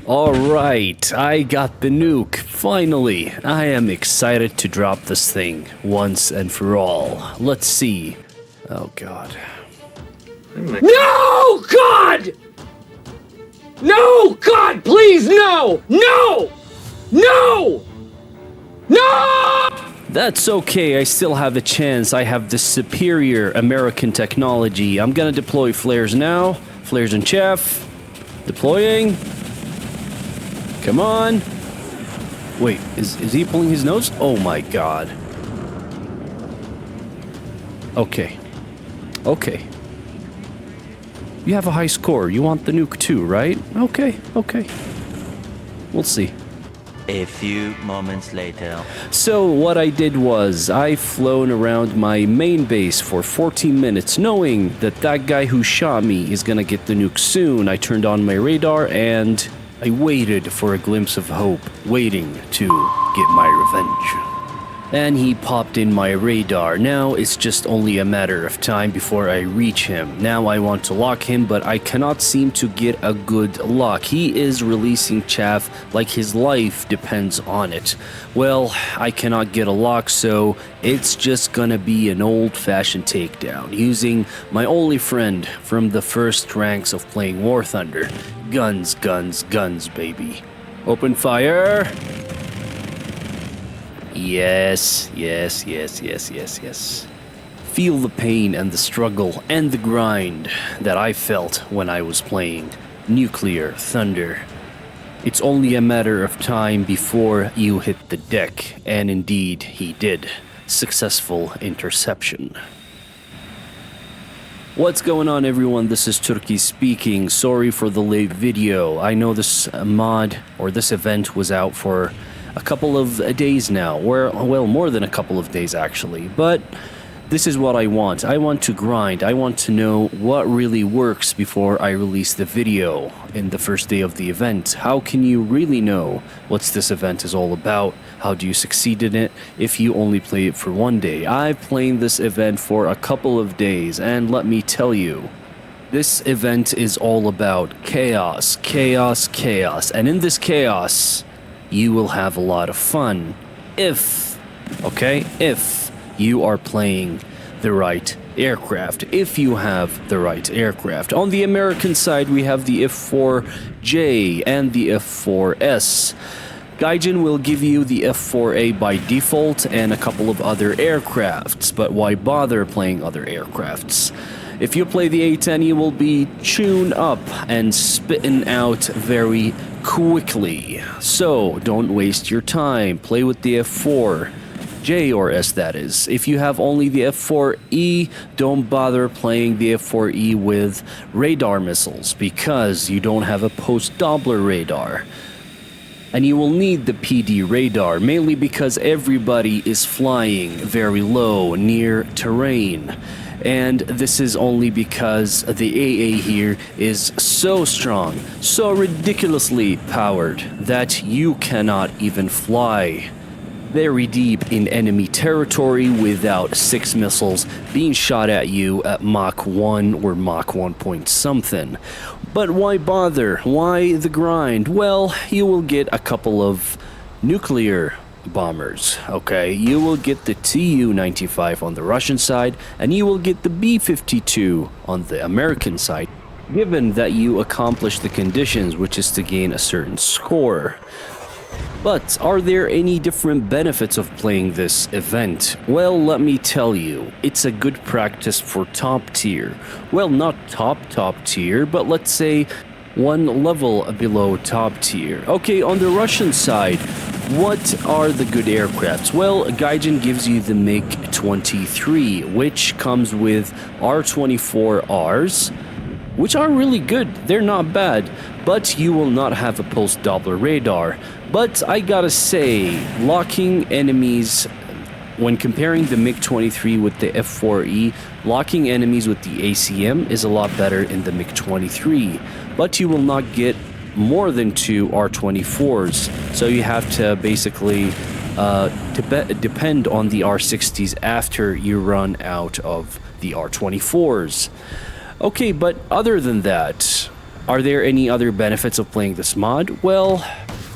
Alright, I got the nuke. Finally, I am excited to drop this thing once and for all. Let's see. Oh god. No! God! No! God, please, no! No! No! No! That's okay, I still have a chance. I have the superior American technology. I'm gonna deploy flares now. Flares and chaff. Deploying. Come on. Wait, is he pulling his nose? Oh my god. Okay. Okay. You have a high score. You want the nuke too, right? Okay, okay. We'll see. A few moments later. So what I did was I flown around my main base for 14 minutes knowing that that guy who shot me is gonna get the nuke soon. I turned on my radar and I waited for a glimpse of hope, waiting to get my revenge. And he popped in my radar. Now it's just only a matter of time before I reach him. Now I want to lock him, but I cannot seem to get a good lock. He is releasing chaff like his life depends on it. Well, I cannot get a lock, so it's just gonna be an old-fashioned takedown, using my only friend from the first ranks of playing War Thunder. Guns, guns, guns, baby. Open fire! Yes, yes, yes, yes, yes, yes. Feel the pain and the struggle and the grind that I felt when I was playing Nuclear Thunder. It's only a matter of time before you hit the deck, and indeed he did. Successful interception. What's going on, everyone? This is Turkey speaking. Sorry for the late video. I know this mod or this event was out for a couple of days now, well, more than a couple of days actually, but this is what I want. I want to grind. I want to know what really works before I release the video in the first day of the event. How can you really know what this event is all about? How do you succeed in it if you only play it for one day? I've played this event for a couple of days, and let me tell you, this event is all about chaos, chaos, chaos, and in this chaos, you will have a lot of fun if you are playing the right aircraft, if you have the right aircraft. On the American side, we have the F4J and the F4S. Gaijin will give you the F4A by default and a couple of other aircrafts, but why bother playing other aircrafts? If you play the A10, you will be tuned up and spitting out very quickly. So don't waste your time. Play with the F4J or S, that is. If you have only the F4E, don't bother playing the F4E with radar missiles because you don't have a post-Doppler radar. And you will need the PD radar, mainly because everybody is flying very low near terrain. And this is only because the AA here is so strong, so ridiculously powered, that you cannot even fly very deep in enemy territory without 6 missiles being shot at you at Mach 1 or Mach 1 point something. But why bother? Why the grind? Well, you will get a couple of nuclear bombers, okay? You will get the Tu-95 on the Russian side, and you will get the B-52 on the American side, given that you accomplish the conditions, which is to gain a certain score. But are there any different benefits of playing this event? Well, let me tell you, it's a good practice for top tier. Well, not top tier, but let's say one level below top tier. Okay, on the Russian side, what are the good aircrafts? Well, Gaijin gives you the MiG-23, which comes with R-24Rs, which are really good. They're not bad, but you will not have a post-Doppler radar. But I gotta say, locking enemies, when comparing the MiG-23 with the F4E, locking enemies with the ACM is a lot better in the MiG-23, but you will not get more than 2 R-24s, so you have to basically depend on the R-60s after you run out of the R-24s. Okay, but other than that, Are there any other benefits of playing this mod? Well,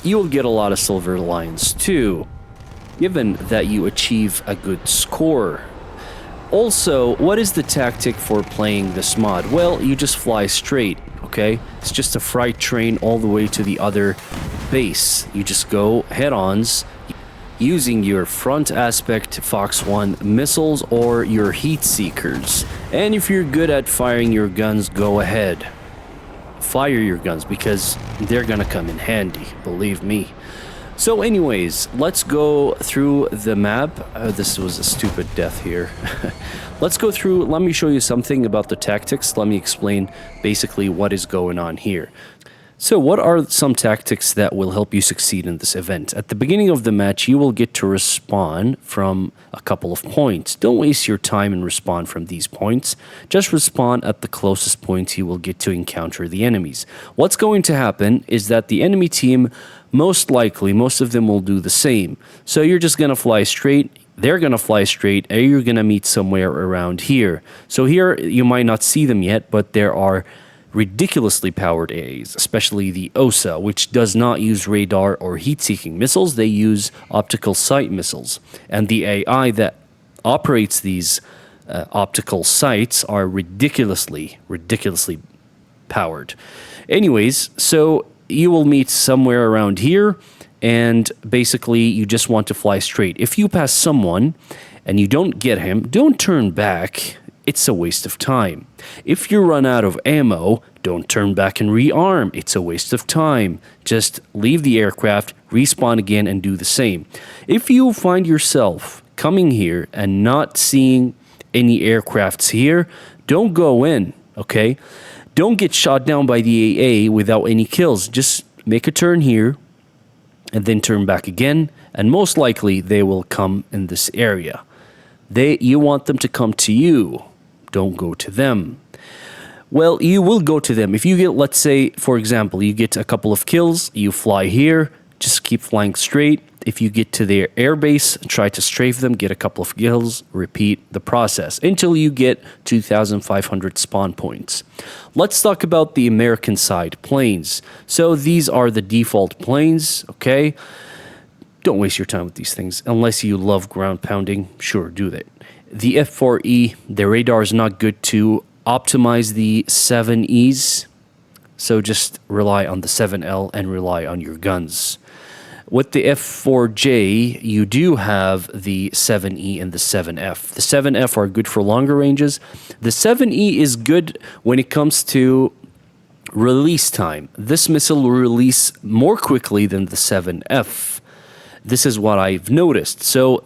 you will get a lot of silver lions too, given that you achieve a good score. Also, what is the tactic for playing this mod? Well, you just fly straight, okay? It's just a freight train all the way to the other base. You just go head-ons using your front aspect Fox 1 missiles or your heat seekers. And if you're good at firing your guns, go ahead. Fire your guns because they're gonna come in handy, believe me. So anyways, let's go through the map. This was a stupid death here. Let's go through, let me show you something about the tactics. Let me explain basically what is going on here. So what are some tactics that will help you succeed in this event? At the beginning of the match, you will get to respawn from a couple of points. Don't waste your time and respawn from these points. Just respawn at the closest points you will get to encounter the enemies. What's going to happen is that the enemy team, most likely, most of them will do the same. So you're just going to fly straight. They're going to fly straight, and you're going to meet somewhere around here. So here, you might not see them yet, but there are ridiculously powered AAs, especially the OSA, which does not use radar or heat-seeking missiles. They use optical sight missiles. And the AI that operates these optical sights are ridiculously powered. Anyways, so you will meet somewhere around here, and basically you just want to fly straight. If you pass someone and you don't get him, don't turn back. It's a waste of time. If you run out of ammo, don't turn back and rearm. It's a waste of time. Just leave the aircraft, respawn again, and do the same. If you find yourself coming here and not seeing any aircrafts here, don't go in, okay? Don't get shot down by the AA without any kills. Just make a turn here and then turn back again, and most likely they will come in this area. You want them to come to you. Don't go to them. Well, you will go to them. If you get, let's say, for example, you get a couple of kills, you fly here, just keep flying straight. If you get to their airbase, try to strafe them, get a couple of kills, repeat the process until you get 2,500 spawn points. Let's talk about the American side planes. So these are the default planes, okay? Don't waste your time with these things unless you love ground pounding. Sure, do that. The F4E, the radar is not good to optimize the 7Es, so just rely on the 7L and rely on your guns. With the F4J, you do have the 7E and the 7F. The 7F are good for longer ranges. The 7E is good when it comes to release time. This missile will release more quickly than the 7F. This is what I've noticed. So,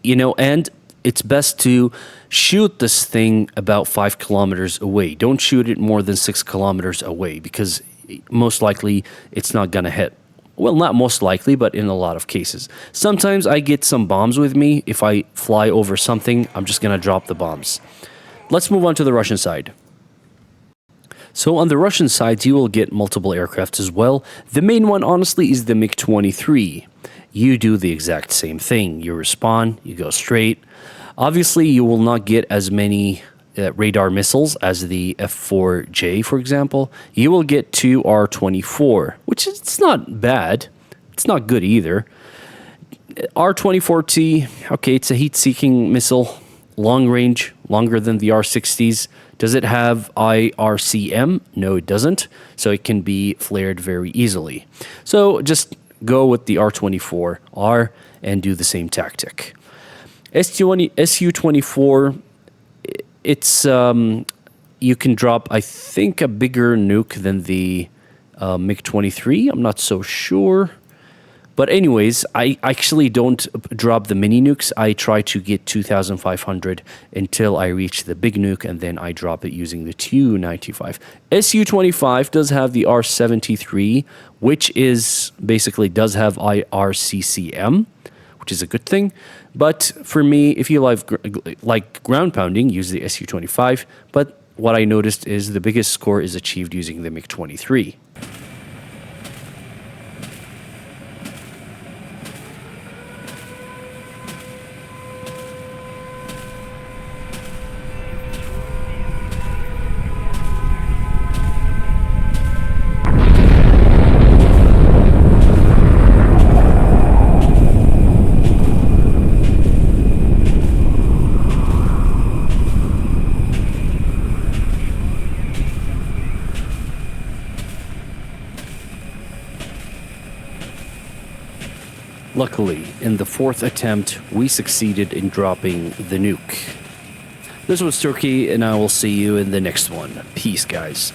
and it's best to shoot this thing about 5 kilometers away. Don't shoot it more than 6 kilometers away because most likely it's not going to hit. Well, not most likely, but in a lot of cases. Sometimes I get some bombs with me. If I fly over something, I'm just going to drop the bombs. Let's move on to the Russian side. So on the Russian side, you will get multiple aircraft as well. The main one, honestly, is the MiG-23. You do the exact same thing. You respawn, you go straight. Obviously, you will not get as many radar missiles as the F4J, for example. You will get 2 R-24, which is not bad. It's not good either. R-24T, okay, it's a heat-seeking missile, long range, longer than the R-60s. Does it have IRCM? No, it doesn't. So it can be flared very easily. So just go with the R-24R and do the same tactic. Su-24, it's you can drop, I think, a bigger nuke than the MiG-23. I'm not so sure. But anyways, I actually don't drop the mini nukes. I try to get 2,500 until I reach the big nuke, and then I drop it using the Tu-95. Su-25 does have the R-73, which is basically does have IRCCM, which is a good thing. But for me, if you like ground pounding, use the Su-25. But what I noticed is the biggest score is achieved using the MiG-23. Luckily, in the 4th attempt, we succeeded in dropping the nuke. This was Turkey, and I will see you in the next one. Peace, guys.